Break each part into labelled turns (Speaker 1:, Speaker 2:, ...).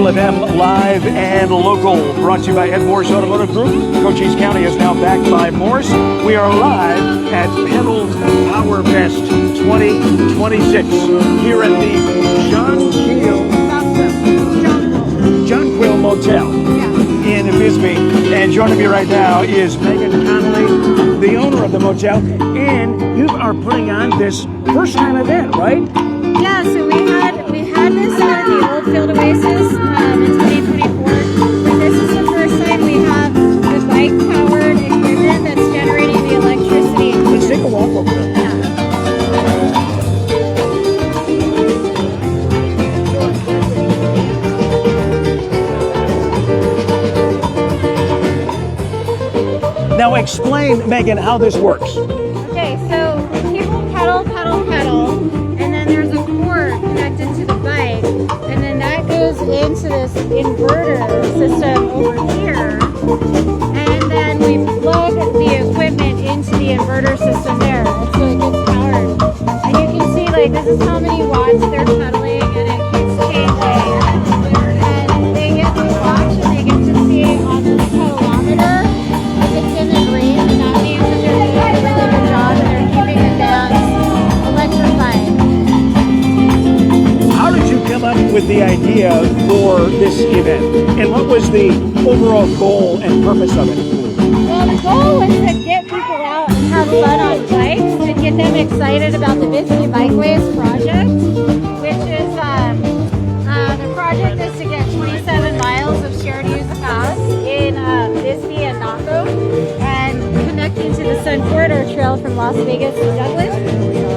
Speaker 1: Triple FM live and local, brought to you by Ed Morse Automotive Group. Cochise County is now backed by Morse. We are live at Pedal Power Fest 2026 here at the Jonquil Motel in Bisbee. And joining me right now is Megan Connolly, the owner of the motel. And you are putting on this first time event, right?
Speaker 2: Yeah, so we had this at the Old Field Oasis in 2024. But this is the first time we have the bike-powered equipment that's generating the electricity.
Speaker 1: Let's take a walk over there. Now explain, Megan, how this works.
Speaker 2: Okay, so people pedal, and then there's a cord connected to the bike, and then that goes into this inverter system over here, and then we plug the equipment into the inverter system there, and so it gets powered. And you can see, like, this is how many watts they're pedaling, and it keeps changing. And they get to watch, and they get to see on the pedometer if it's in the green, and that means that they're doing a really good job and they're keeping the dance electrified.
Speaker 1: How did you come up with the idea for this event? And what was the overall goal and purpose of it?
Speaker 2: Well, the goal was to get people out and have fun on bikes and get them excited about the Bisbee Bikeways project, which is the project is to get 27 miles of shared use paths in Bisbee and Naco and connecting to the Sun Corridor Trail from Las Vegas to Douglas.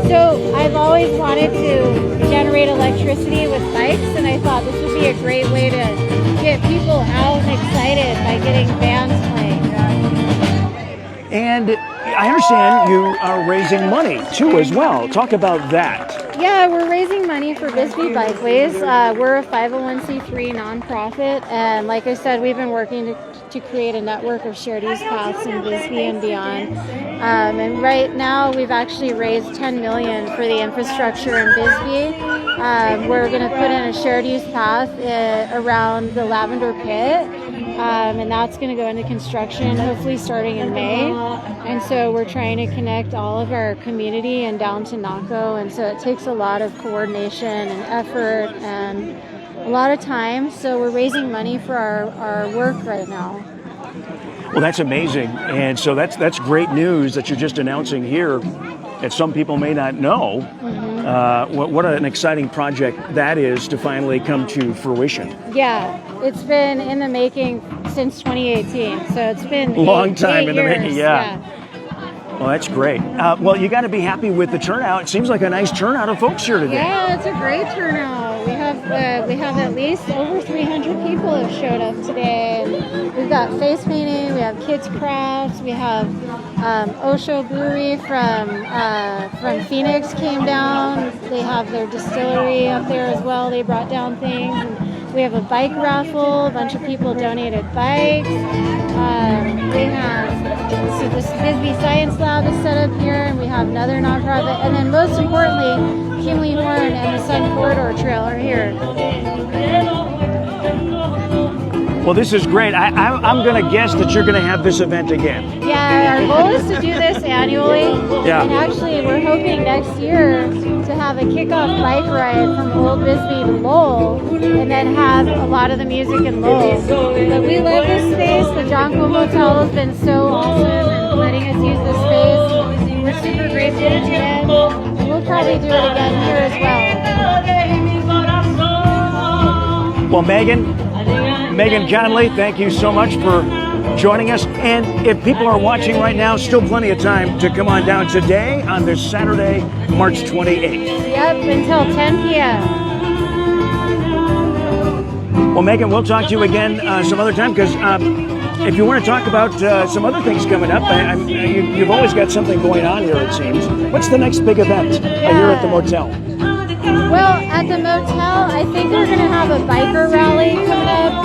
Speaker 2: So I've always wanted to generate electricity with bikes, and I thought this would be a great way to get people out and excited by getting bands playing.
Speaker 1: And I understand you are raising money too as well. Talk about that.
Speaker 2: Yeah, we're raising money for Bisbee Bikeways. We're a 501c3 nonprofit, and like I said, we've been working to create a network of shared use paths in Bisbee and beyond. And right now, we've actually raised $10 million for the infrastructure in Bisbee. We're going to put in a shared use path around the Lavender Pit. And that's going to go into construction hopefully starting in May. And so we're trying to connect all of our community and down to Naco, and so it takes a lot of coordination and effort and a lot of time. So we're raising money for our work right now.
Speaker 1: Well, that's amazing. And so that's great news that you're just announcing here that some people may not know. What an exciting project that is to finally come to fruition.
Speaker 2: Yeah, it's been in the making since 2018, so it's been
Speaker 1: long
Speaker 2: eight
Speaker 1: time in the
Speaker 2: years.
Speaker 1: making. Yeah. Well, that's great. Well, you got to be happy with the turnout. It seems like a nice turnout of folks here today.
Speaker 2: Yeah, it's a great turnout. We have at least over 300 people have showed up today. And we've got face painting. We have kids crafts. We have Osho Brewery from Phoenix came down. They have their distillery up there as well. They brought down things. And we have a bike raffle. A bunch of people donated bikes. So this Bisbee Science Lab is set up here, and we have another nonprofit. And then most importantly, Kinley Horn and the Sun Corridor Trail are here.
Speaker 1: Well, this is great. I'm going to guess that you're going to have this event again.
Speaker 2: Yeah, our goal is to do this annually.
Speaker 1: Yeah.
Speaker 2: And actually, we're hoping next year to have a kickoff bike ride from Old Bisbee to Lowell, and then have a lot of the music in Lowell. But we love this space. The Jonquil Motel has been so awesome and letting us use this space. We're super grateful to them, and we'll probably do it again here as well.
Speaker 1: Well, Megan Connolly, thank you so much for joining us. And if people are watching right now, still plenty of time to come on down today on this Saturday, March 28th.
Speaker 2: Yep, until 10 p.m.
Speaker 1: Well, Megan, we'll talk to you again some other time, because if you want to talk about some other things coming up, you've always got something going on here, it seems. What's the next big event here at the motel?
Speaker 2: Well, at the motel, I think we're going to have a biker rally coming up,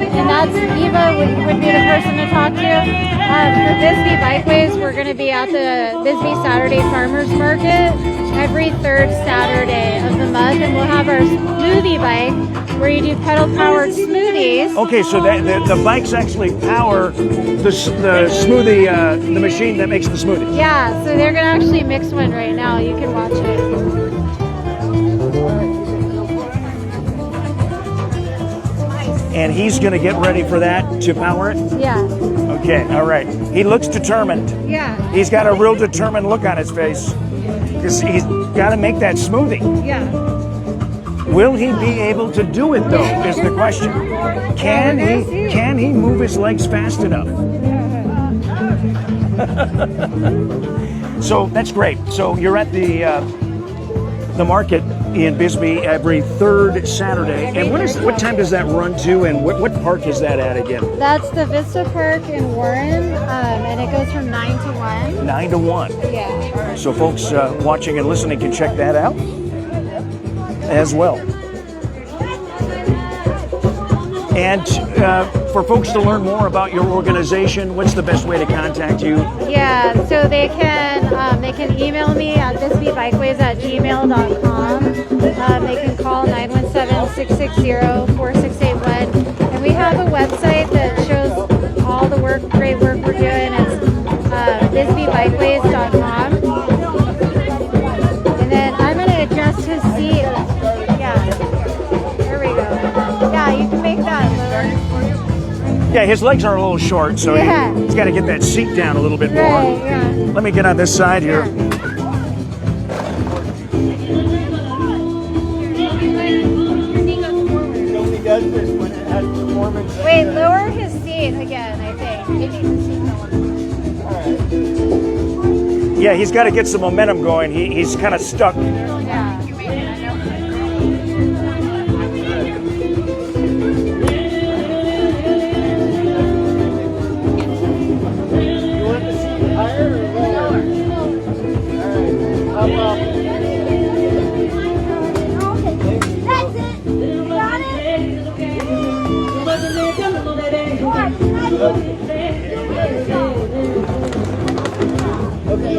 Speaker 2: and and that's Eva would be the person to talk to. For Bisbee Bikeways, we're going to be at the Bisbee Saturday Farmers Market every third Saturday of the month, and we'll have our smoothie bike where you do pedal-powered smoothies.
Speaker 1: Okay, so the bikes actually power the smoothie, the machine that makes the smoothie.
Speaker 2: Yeah, so they're going to actually mix one right now. You can watch it.
Speaker 1: And he's going to get ready for that to power it?
Speaker 2: Yeah.
Speaker 1: Okay, all right. He looks determined.
Speaker 2: Yeah.
Speaker 1: He's got a real determined look on his face. Because he's got to make that smoothie.
Speaker 2: Yeah.
Speaker 1: Will he be able to do it though, is the question. Can he move his legs fast enough? So that's great. So you're at the market in Bisbee every third Saturday. And what time does that run to, and what park is that at again?
Speaker 2: That's the Vista Park in Warren, and it goes from 9 to 1.
Speaker 1: 9 to 1.
Speaker 2: Yeah.
Speaker 1: So folks watching and listening can check that out as well. And for folks to learn more about your organization, what's the best way to contact you?
Speaker 2: Yeah, so they can email me at bisbeebikeways@gmail.com. They can call 917-660-4681. And we have a website that shows all the great work we're doing. It's bisbeebikeways.com. And then I'm going to adjust his seat. Yeah, there we go. Yeah, you can make that lower.
Speaker 1: Yeah, his legs are a little short, so
Speaker 2: Yeah.
Speaker 1: he's got to get that seat down a little bit more.
Speaker 2: Right, yeah.
Speaker 1: Let me get on this side here.
Speaker 2: Yeah. Wait, lower his seat again, I think. Maybe the seat.
Speaker 1: Yeah, he's got to get some momentum going. He's kind of stuck.
Speaker 2: Yeah.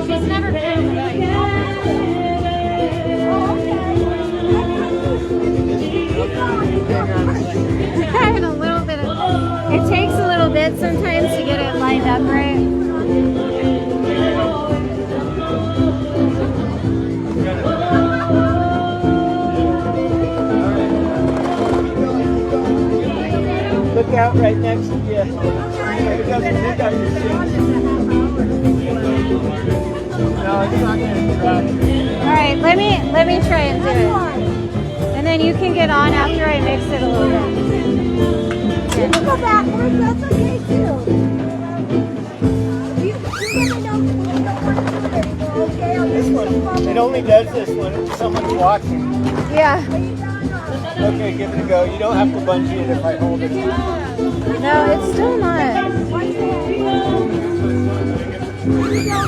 Speaker 2: She's never been. Having a little bit of. It takes a little bit sometimes to get it lined up right.
Speaker 3: Look out right next to you. It doesn't pick up your seat. No, it's not going to try.
Speaker 2: All right, let me try and do it, and then you can get on after I mix it a little bit.
Speaker 4: You can go backwards, that's okay too. You let me know if you don't want to do it anymore, okay? I'll
Speaker 3: This
Speaker 4: just
Speaker 3: one, it only does this when someone's watching.
Speaker 2: Yeah.
Speaker 3: Okay, give it a go. You don't have to bungee it if I hold it.
Speaker 2: No, it's still not.
Speaker 4: Let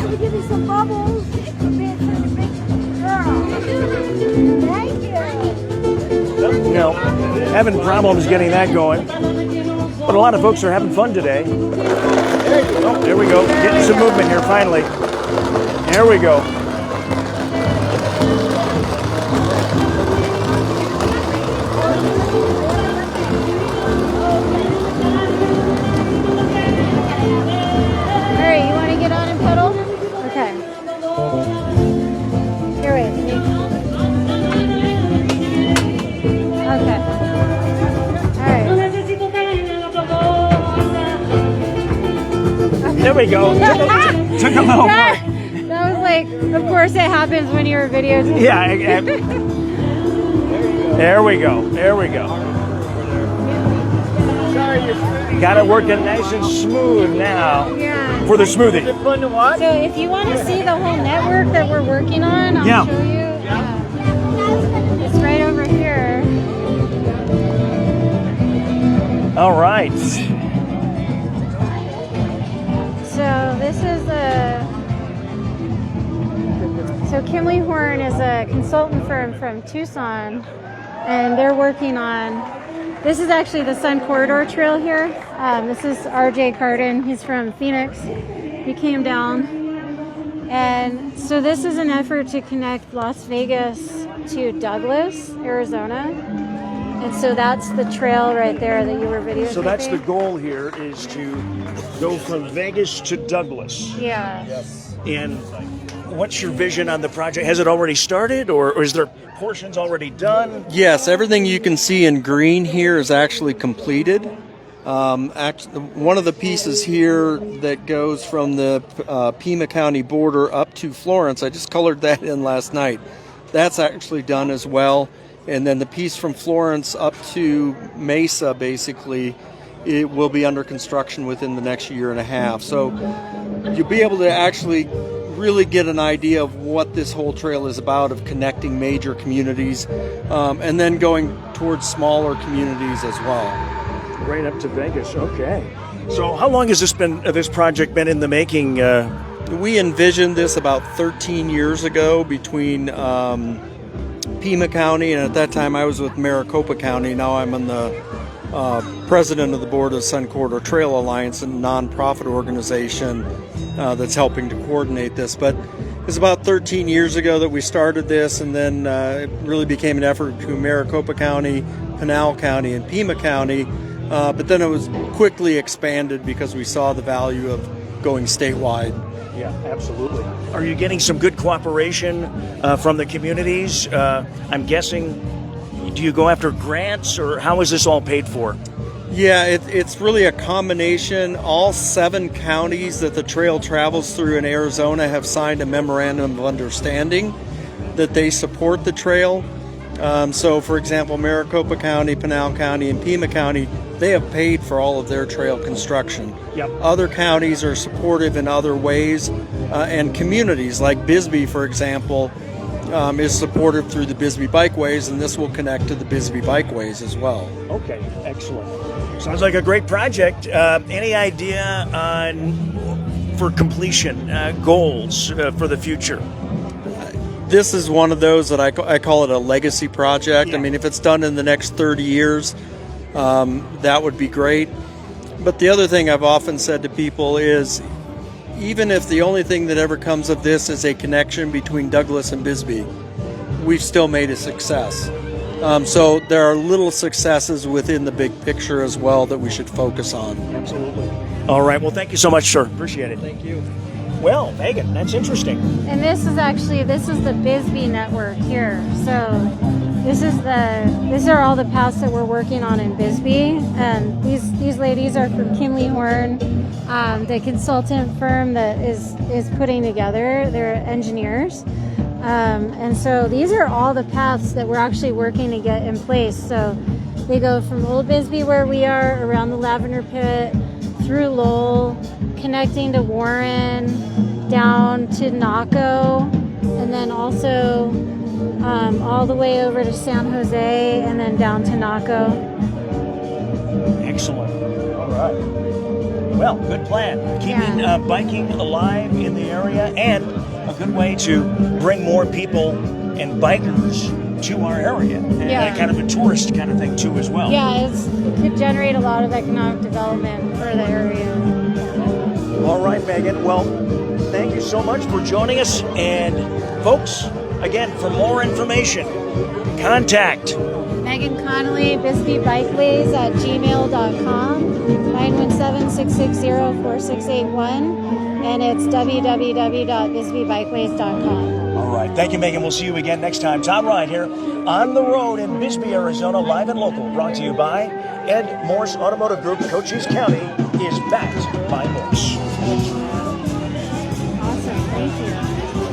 Speaker 4: me give you some bubbles for being such a big girl. Thank you.
Speaker 1: You know, having problems getting that going. But a lot of folks are having fun today. Oh, there we go. Getting some movement here finally. There we go.
Speaker 2: Alright, you want to get on and pedal? Okay. Here, wait. Okay. Alright.
Speaker 1: There we go. Took a little
Speaker 2: That
Speaker 1: break.
Speaker 2: was like, of course it happens when you're videotaping.
Speaker 1: Yeah. There we go. There we go. Got it working nice and smooth now
Speaker 2: Yeah.
Speaker 1: for the smoothie.
Speaker 3: Is it fun to watch?
Speaker 2: So if you want to see the whole network that we're working on, I'll
Speaker 1: Yeah.
Speaker 2: show you. Yeah. It's right over here.
Speaker 1: All right.
Speaker 2: So this is so Kimley Horn is a consultant firm from Tucson, and they're working on This is actually the Sun Corridor Trail here. This is RJ Carden. He's from Phoenix. He came down. And so this is an effort to connect Las Vegas to Douglas, Arizona. And so that's the trail right there that you were videotaping.
Speaker 1: So that's the goal here, is to go from Vegas to Douglas.
Speaker 2: Yeah.
Speaker 1: Yes. And what's your vision on the project? Has it already started, or is there portions already done?
Speaker 5: Yes, everything you can see in green here is actually completed. One of the pieces here that goes from the Pima County border up to Florence, I just colored that in last night. That's actually done as well. And then the piece from Florence up to Mesa, basically, it will be under construction within the next year and a half. So you'll be able to actually really get an idea of what this whole trail is about, of connecting major communities and then going towards smaller communities as well.
Speaker 1: Right up to Vegas, okay. So how long has this project been in the making?
Speaker 5: We envisioned this about 13 years ago between Pima County, and at that time I was with Maricopa County. Now I'm on the president of the board of Sun Corridor Trail Alliance, a nonprofit organization that's helping to coordinate this. But it's about 13 years ago that we started this, and then it really became an effort between Maricopa County, Pinal County, and Pima County. But then it was quickly expanded because we saw the value of going statewide.
Speaker 1: Yeah, absolutely. Are you getting some good cooperation from the communities? I'm guessing, do you go after grants, or how is this all paid for?
Speaker 5: Yeah, it's really a combination. All 7 counties that the trail travels through in Arizona have signed a memorandum of understanding that they support the trail. So, for example, Maricopa County, Pinal County, and Pima County, they have paid for all of their trail construction.
Speaker 1: Yep.
Speaker 5: Other counties are supportive in other ways, and communities like Bisbee, for example, is supportive through the Bisbee Bikeways, and this will connect to the Bisbee Bikeways as well.
Speaker 1: Okay, excellent. Sounds like a great project. Any idea on for completion goals for the future?
Speaker 5: This is one of those that I call it a legacy project.
Speaker 1: Yeah.
Speaker 5: I mean, if it's done in the next 30 years, that would be great. But the other thing I've often said to people is, even if the only thing that ever comes of this is a connection between Douglas and Bisbee, we've still made a success. So there are little successes within the big picture as well that we should focus on.
Speaker 1: Absolutely. All right. Well, thank you so much, sir. Appreciate it.
Speaker 5: Thank you.
Speaker 1: Well, Megan, that's interesting.
Speaker 2: And this is the Bisbee network here. So these are all the paths that we're working on in Bisbee. And these ladies are from Kimley Horn, the consultant firm that is putting together. They're engineers. And so these are all the paths that we're actually working to get in place. So they go from Old Bisbee, where we are, around the Lavender Pit, through Lowell, connecting to Warren, down to Naco, and then also all the way over to San Jose, and then down to Naco.
Speaker 1: Excellent. All right. Well, good plan. Keeping biking alive in the area, and a good way to bring more people and bikers to our area. And kind of a tourist kind of thing too as well.
Speaker 2: Yeah, it could generate a lot of economic development for the area.
Speaker 1: All right, Megan. Well, thank you so much for joining us. And folks, again, for more information, contact
Speaker 2: Megan Connolly, Bisbee Bikeways at gmail.com, 917-660-4681, and it's www.bisbeebikeways.com.
Speaker 1: All right. Thank you, Megan. We'll see you again next time. Tom Ryan here on the road in Bisbee, Arizona, live and local, brought to you by Ed Morse Automotive Group. Cochise County is backed by